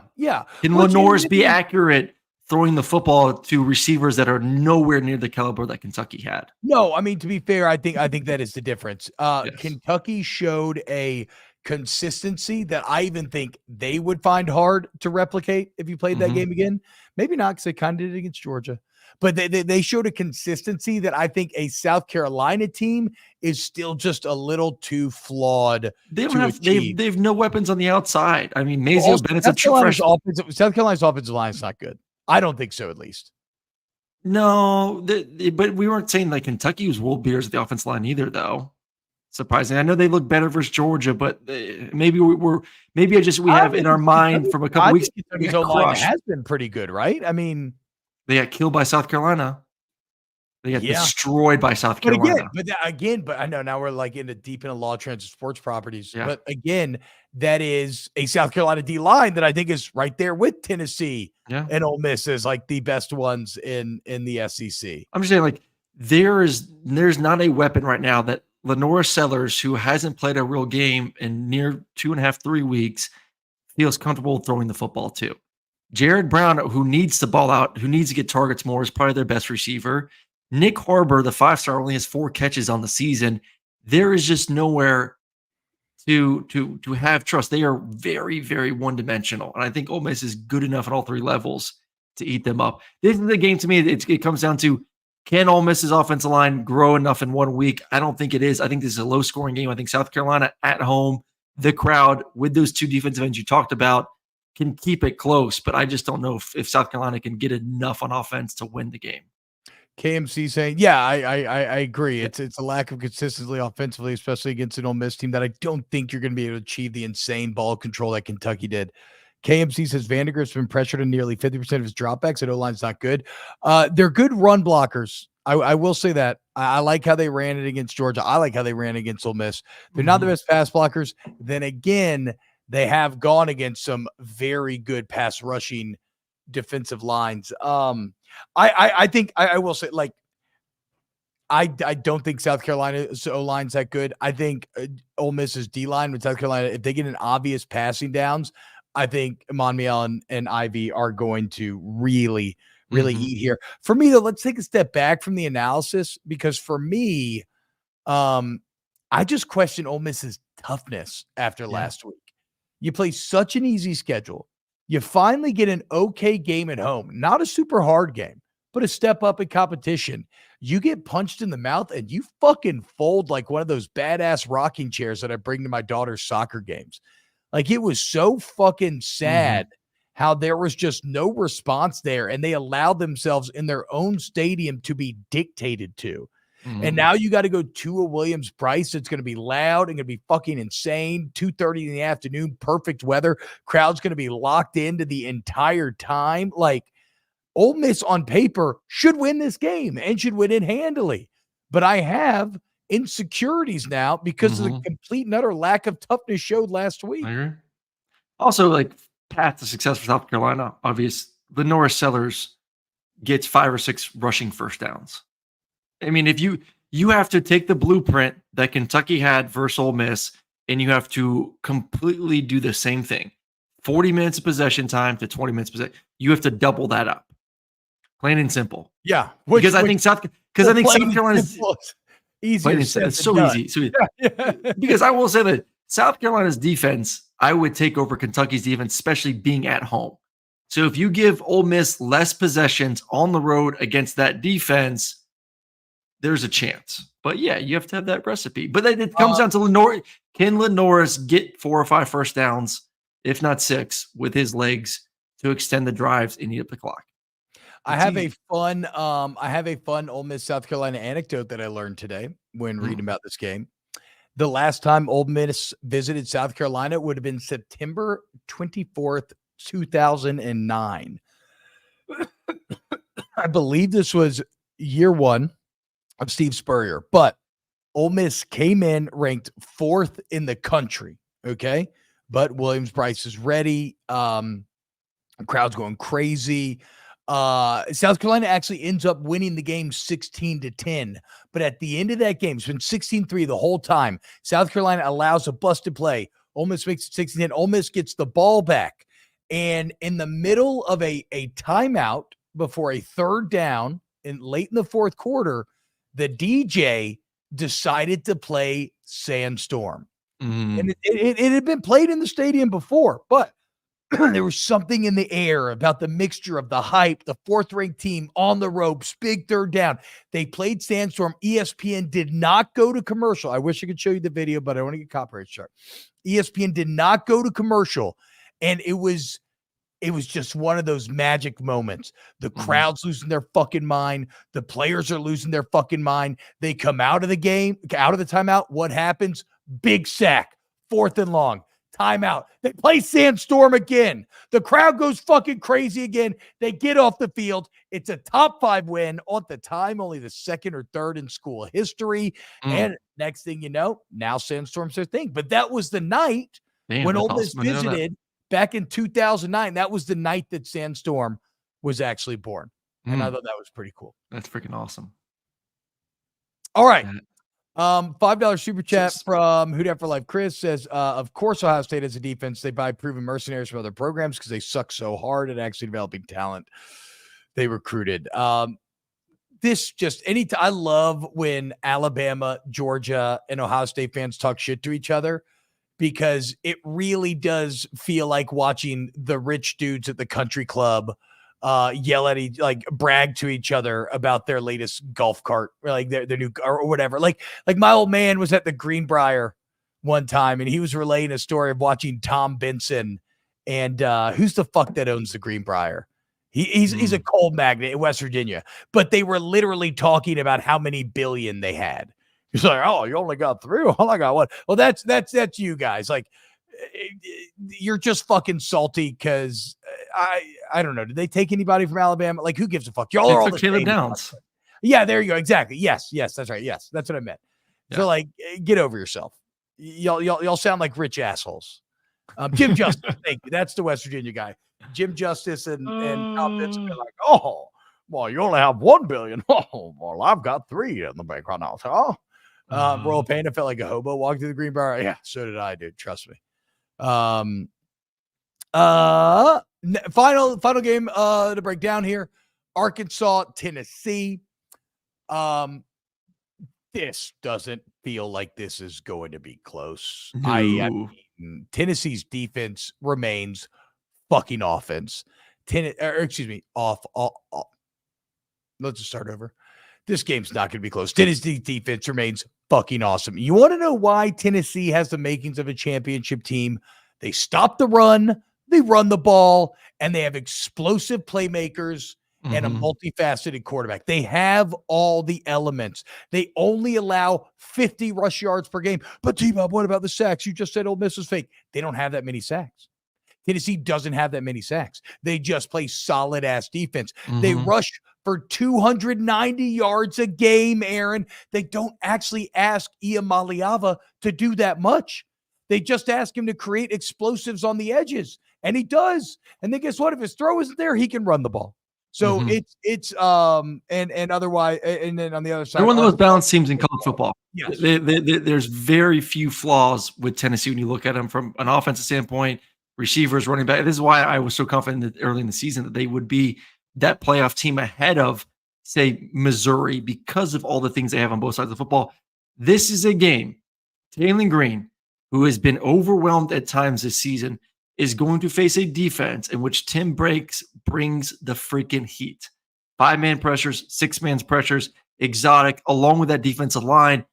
Can Lenore's be accurate throwing the football to receivers that are nowhere near the caliber that Kentucky had? No, I mean, to be fair, I think that is the difference. Kentucky showed a consistency that I even think they would find hard to replicate if you played that game again. Maybe not, because they kind of did it against Georgia. But they showed a consistency that I think a South Carolina team is still just a little too flawed. They have no weapons on the outside. I mean, Mazio Bennett's a true freshman. South Carolina's offensive line is not good. I don't think so, at least. No, but we weren't saying Kentucky was world beaters at the offensive line either, though. Surprising. I know they look better versus Georgia, but maybe we have in our mind from a couple weeks. Kentucky's O-line has been pretty good, right? I mean, they got killed by South Carolina. They got destroyed by South Carolina. But I know now we're deep into law transit sports properties. Yeah. But again, that is a South Carolina D line that I think is right there with Tennessee and Ole Miss as the best ones in the SEC. I'm just saying, there's not a weapon right now that Lenore Sellers, who hasn't played a real game in near 2.5, 3 weeks, feels comfortable throwing the football to. Jared Brown, who needs to ball out, who needs to get targets more, is probably their best receiver. Nick Harbor, the 5-star, only has 4 catches on the season. There is just nowhere to have trust. They are very, very one-dimensional, and I think Ole Miss is good enough at all 3 levels to eat them up. This is the game to me. It comes down to, can Ole Miss's offensive line grow enough in 1 week? I don't think it is. I think this is a low-scoring game. I think South Carolina at home, the crowd with those 2 defensive ends you talked about, can keep it close, but I just don't know if South Carolina can get enough on offense to win the game. KMC saying, I agree. It's a lack of consistency offensively, especially against an Ole Miss team that I don't think you're going to be able to achieve the insane ball control that Kentucky did. KMC says Vandergrift's been pressured in nearly 50% of his dropbacks, and O-line's not good. They're good run blockers. I will say that. I like how they ran it against Georgia. I like how they ran against Ole Miss. They're not the best pass blockers. Then again, they have gone against some very good pass rushing defensive lines. I think I will say, like, I don't think South Carolina's O-line's that good. I think Ole Miss's D-line with South Carolina, if they get an obvious passing downs, I think Monmiel and Ivy are going to really eat here. For me, though, let's take a step back from the analysis, because for me, I just question Ole Miss's toughness after last week. You play such an easy schedule. You finally get an okay game at home, not a super hard game, but a step up in competition. You get punched in the mouth and you fucking fold like one of those badass rocking chairs that I bring to my daughter's soccer games. Like, it was so fucking sad how there was just no response there, and they allowed themselves in their own stadium to be dictated to. And now you got to go to a Williams-Brice. It's going to be loud and going to be fucking insane. 2:30 in the afternoon, perfect weather. Crowd's going to be locked into the entire time. Like, Ole Miss on paper should win this game and should win it handily. But I have insecurities now because of the complete and utter lack of toughness showed last week. Also, like, path to success for South Carolina, obvious. Lenora Sellers gets 5 or 6 rushing first downs. I mean, if you have to take the blueprint that Kentucky had versus Ole Miss, and you have to completely do the same thing. 40 minutes of possession time to 20 minutes possession. You have to double that up. Plain and simple. Yeah. Because I think South Carolina is easier. It's so easy. So, because I will say that South Carolina's defense, I would take over Kentucky's defense, especially being at home. So if you give Ole Miss less possessions on the road against that defense, there's a chance. But yeah, you have to have that recipe. But then it comes down to Lenora. Can Lenoris get 4 or 5 first downs, if not 6, with his legs to extend the drives and eat up the clock? I have a fun Ole Miss South Carolina anecdote that I learned today when reading about this game. The last time Ole Miss visited South Carolina would have been September 24th, 2009. I believe this was year 1 of Steve Spurrier, but Ole Miss came in ranked 4th in the country. Okay. But Williams-Brice is ready. Crowd's going crazy. South Carolina actually ends up winning the game 16-10. But at the end of that game, it's been 16-3 the whole time. South Carolina allows a busted play. Ole Miss makes it 16-10. Ole Miss gets the ball back. And in the middle of a timeout before a 3rd down late in the 4th quarter, the DJ decided to play Sandstorm. And it had been played in the stadium before, but there was something in the air about the mixture of the hype, the 4th-ranked team on the ropes, big 3rd down. They played Sandstorm. ESPN did not go to commercial. I wish I could show you the video, but I want to get copyright strike. ESPN did not go to commercial, and it was just one of those magic moments. The crowd's losing their fucking mind. The players are losing their fucking mind. They come out of the game, out of the timeout. What happens? Big sack, 4th and long. Timeout. They play Sandstorm again. The crowd goes fucking crazy again. They get off the field. It's a top 5 win. At the time, only the 2nd or 3rd in school history. And next thing you know, now Sandstorm's their thing. But that was the night when Ole Miss visited back in 2009. That was the night that Sandstorm was actually born. And I thought that was pretty cool. That's freaking awesome. All right. $5 super chat from Who Dat for Life. Chris says, of course, Ohio State has a defense. They buy proven mercenaries from other programs because they suck so hard at actually developing talent they recruited. I love when Alabama, Georgia, and Ohio State fans talk shit to each other, because it really does feel like watching the rich dudes at the country club yell at brag to each other about their latest golf cart, or like their new or whatever. Like my old man was at the Greenbrier one time, and he was relaying a story of watching Tom Benson and who's the fuck that owns the Greenbrier? He's a coal magnate in West Virginia, but they were literally talking about how many billion they had. He's like, oh, you only got 3. Oh, I got 1. Well, that's you guys. Like, you're just fucking salty because I don't know. Did they take anybody from Alabama? Like, who gives a fuck? Y'all They are all took the Caleb same. Downs. Yeah, there you go. Exactly. Yes, that's right. Yes, that's what I meant. Yeah. So, like, get over yourself. Y'all sound like rich assholes. Jim Justice, thank you. That's the West Virginia guy. Jim Justice and Kyle Pitts have been like, oh, well, you only have $1 billion. Oh, well, I've got 3 in the bank right now. So, Royal Panda felt like a hobo walking through the green bar. Yeah, so did I, dude. Trust me. Final game to break down here. Arkansas, Tennessee. This doesn't feel like this is going to be close. No. I mean, Tennessee's defense remains fucking offense. Off. Let's just start over. This game's not going to be close. Tennessee's defense remains fucking awesome. You want to know why Tennessee has the makings of a championship team? They stop the run, they run the ball, and they have explosive playmakers and a multifaceted quarterback. They have all the elements. They only allow 50 rush yards per game. But TBob, what about the sacks? You just said Ole Miss was fake. They don't have that many sacks. Tennessee doesn't have that many sacks. They just play solid ass defense. They rush for 290 yards a game, Aaron. They don't actually ask Iamaleava to do that much. They just ask him to create explosives on the edges, and he does. And then guess what? If his throw isn't there, he can run the ball. So it's and otherwise, and then on the other side, they're one of the most balanced teams in college football. Yes. There's very few flaws with Tennessee when you look at them from an offensive standpoint, receivers, running back. This is why I was so confident that early in the season that they would be that playoff team ahead of, say, Missouri, because of all the things they have on both sides of the football. This is a game. Taylor Green, who has been overwhelmed at times this season, is going to face a defense in which Tim Briggs brings the freaking heat. 5-man pressures, 6-man pressures, exotic, along with that defensive line.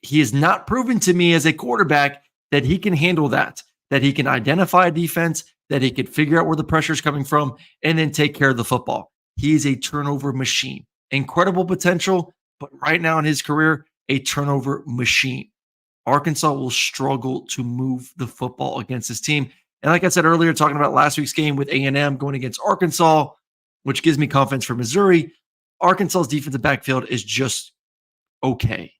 He has not proven to me as a quarterback that he can handle that he can identify a defense, that he can figure out where the pressure is coming from, and then take care of the football. He is a turnover machine. Incredible potential, but right now in his career, a turnover machine. Arkansas will struggle to move the football against this team. And like I said earlier, talking about last week's game with A&M going against Arkansas, which gives me confidence for Missouri, Arkansas's defensive backfield is just okay.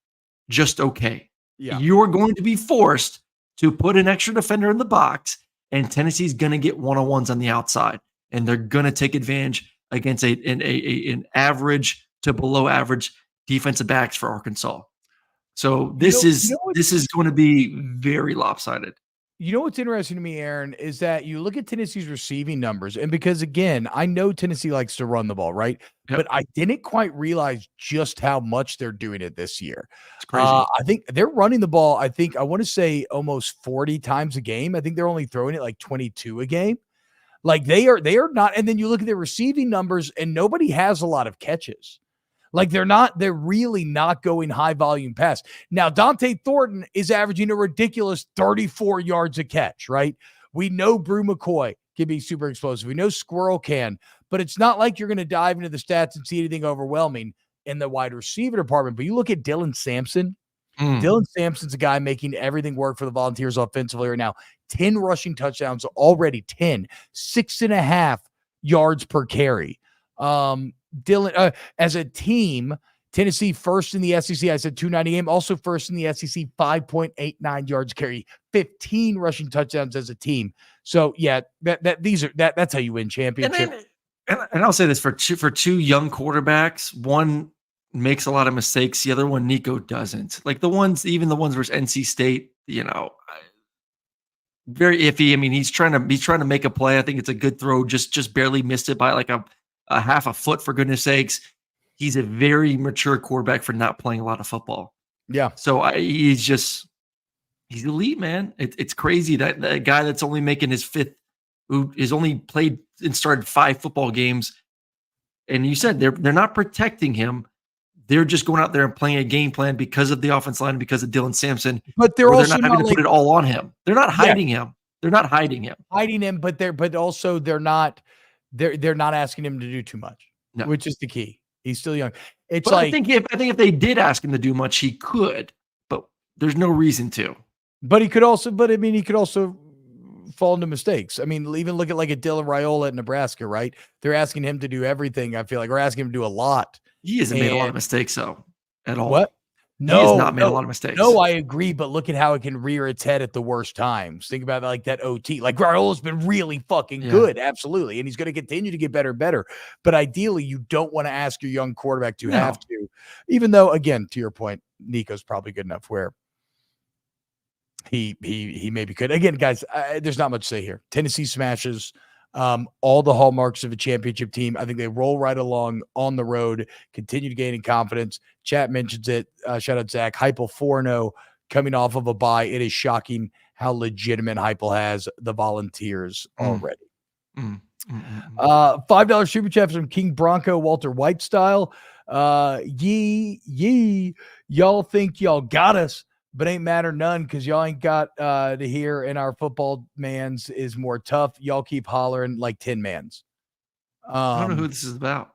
Just okay. Yeah. You're going to be forced to put an extra defender in the box, and Tennessee's going to get one-on-ones on the outside, and they're going to take advantage against an average to below average defensive backs for Arkansas. So this is going to be very lopsided. You know what's interesting to me, Aaron, is that you look at Tennessee's receiving numbers, and because, again, I know Tennessee likes to run the ball, right? Yep. But I didn't quite realize just how much they're doing it this year. It's crazy. I think they're running the ball, I want to say almost 40 times a game. I think they're only throwing it like 22 a game. Like they are not. And then you look at their receiving numbers, and nobody has a lot of catches. Like they're really not going high volume pass. Now, Dante Thornton is averaging a ridiculous 34 yards a catch, right? We know Brew McCoy can be super explosive. We know Squirrel can, but it's not like you're going to dive into the stats and see anything overwhelming in the wide receiver department. But you look at Dylan Sampson. Dylan Sampson's a guy making everything work for the Volunteers offensively right now. 10 rushing touchdowns already, 6.5 yards per carry. Dylan, as a team, Tennessee first in the SEC. I said 290 game, also first in the SEC, 5.89 yards carry, 15 rushing touchdowns as a team. So yeah, that's how you win championship. And I'll say this for two young quarterbacks, one makes a lot of mistakes, the other one, Nico, doesn't. Like even the ones versus NC State, very iffy. I mean, he's trying to make a play. I think it's a good throw, just barely missed it by like a half a foot, for goodness sakes. He's a very mature quarterback for not playing a lot of football. Yeah. So he's elite, man. It's crazy that a guy that's only making his fifth, who has only played and started 5 football games. And you said they're not protecting him. They're just going out there and playing a game plan because of the offense line, because of Dylan Sampson. But they're also not having to put it all on him. They're not hiding him. They're not hiding him. But also they're not asking him to do too much, which is the key. He's still young. I think if they did ask him to do much, he could, but there's no reason to. But he could also fall into mistakes. I mean, even look at like a Dylan Raiola at Nebraska, right? They're asking him to do everything, I feel like, or asking him to do a lot. He hasn't made a lot of mistakes, though, at all. What? He has not made a lot of mistakes. No, I agree, but look at how it can rear its head at the worst times. Think about like that OT. Like Raiola's been really fucking good, absolutely, and he's going to continue to get better and better. But ideally, you don't want to ask your young quarterback to have to, even though, again, to your point, Nico's probably good enough where he maybe could. Again, guys, there's not much to say here. Tennessee smashes all the hallmarks of a championship team. I think they roll right along on the road, continue to gain in confidence. Chat mentions it. Shout out Zach. Heupel 4-0 coming off of a bye. It is shocking how legitimate Heupel has the Volunteers already. $5 super chat from King Bronco Walter White style. Y'all think y'all got us, but ain't matter none because y'all ain't got to hear, and our football mans is more tough. Y'all keep hollering like 10 mans. I don't know who this is about.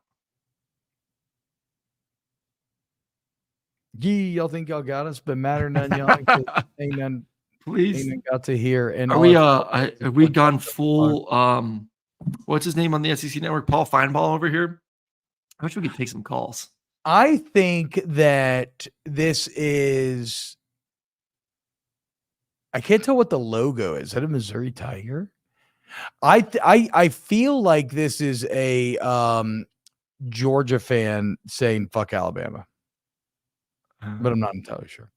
Y'all think y'all got us, but matter none. Y'all ain't none. Please, ain't got to hear. And are we gone full? What's his name on the SEC network? Paul Feinbaum over here. I wish we could take some calls. I think that this is. I can't tell what the logo is. Is that a Missouri Tiger? I feel like this is a Georgia fan saying "fuck Alabama," but I'm not entirely sure.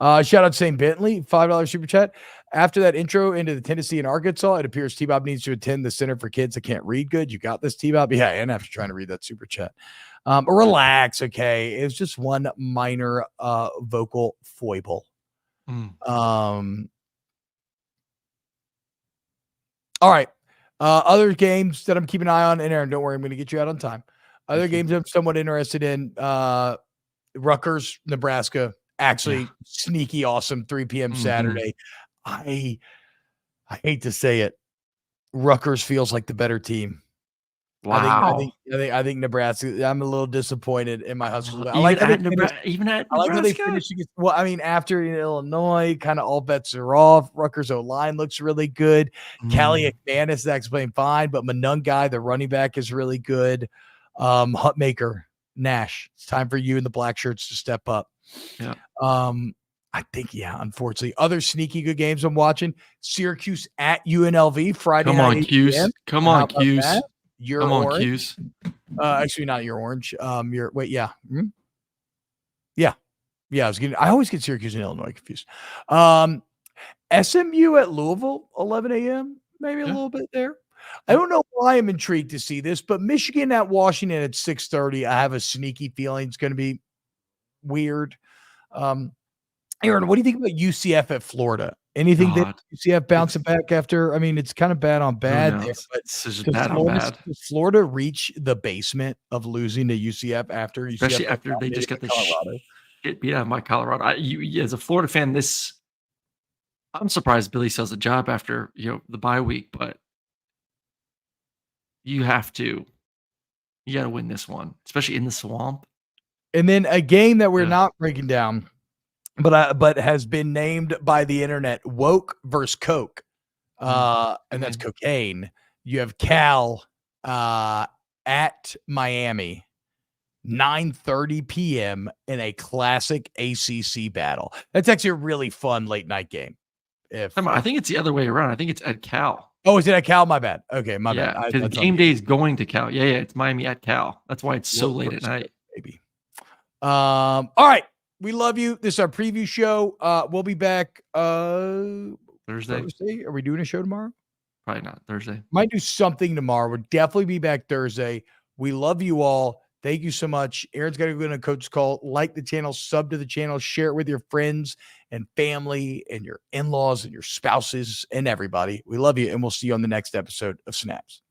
Shout out St. Bentley, $5 super chat. After that intro into the Tennessee and Arkansas, it appears TBob needs to attend the Center for Kids that can't read good. You got this, TBob? Yeah, and after trying to read that super chat. Relax, okay? It's just one minor vocal foible. All right. Other games that I'm keeping an eye on, and Aaron, don't worry, I'm going to get you out on time. Other games I'm somewhat interested in, Rutgers, Nebraska, actually sneaky awesome, 3 p.m. Saturday. I hate to say it. Rutgers feels like the better team. Wow. I think Nebraska. I'm a little disappointed in my Huskers. Even at Nebraska. I like how they finished against. Well, I mean, after Illinois, kind of all bets are off. Rutgers O-line looks really good. Callie McManus is actually playing fine, but Monungai, the running back, is really good. Hutmaker, Nash. It's time for you and the black shirts to step up. Yeah. I think, unfortunately. Other sneaky good games I'm watching. Syracuse at UNLV Friday night. Come on, Cuse. You're orange. Cuse. Actually, not your orange. You're wait, yeah. Yeah. I always get Syracuse and Illinois confused. SMU at Louisville, 11 a.m. Maybe a little bit there. I don't know why I'm intrigued to see this, but Michigan at Washington at 6:30. I have a sneaky feeling it's going to be weird. Aaron, what do you think about UCF at Florida? Anything that UCF bouncing back after? I mean, it's kind of bad on bad there, but does Florida reach the basement of losing to UCF after UCF? Especially after they just got the shit beat out of my Colorado. As a Florida fan, I'm surprised Billy sells a job after the bye week, but you got to win this one, especially in the swamp. And then a game that we're not breaking down, but has been named by the internet, woke versus coke, and that's cocaine. You have Cal at Miami, 9:30 p.m. in a classic ACC battle. That's actually a really fun late night game. I think it's the other way around. I think it's at Cal. Oh, is it at Cal? My bad. Okay, my bad. Because game day is going to Cal. Yeah, it's Miami at Cal. That's why it's so late at night. Maybe. All right. We love you. This is our preview show. We'll be back Thursday. Are we doing a show tomorrow? Probably not. Thursday. Might do something tomorrow. We'll definitely be back Thursday. We love you all. Thank you so much. Aaron's got to go on a coach's call. Like the channel, sub to the channel, share it with your friends and family and your in-laws and your spouses and everybody. We love you, and we'll see you on the next episode of Snaps.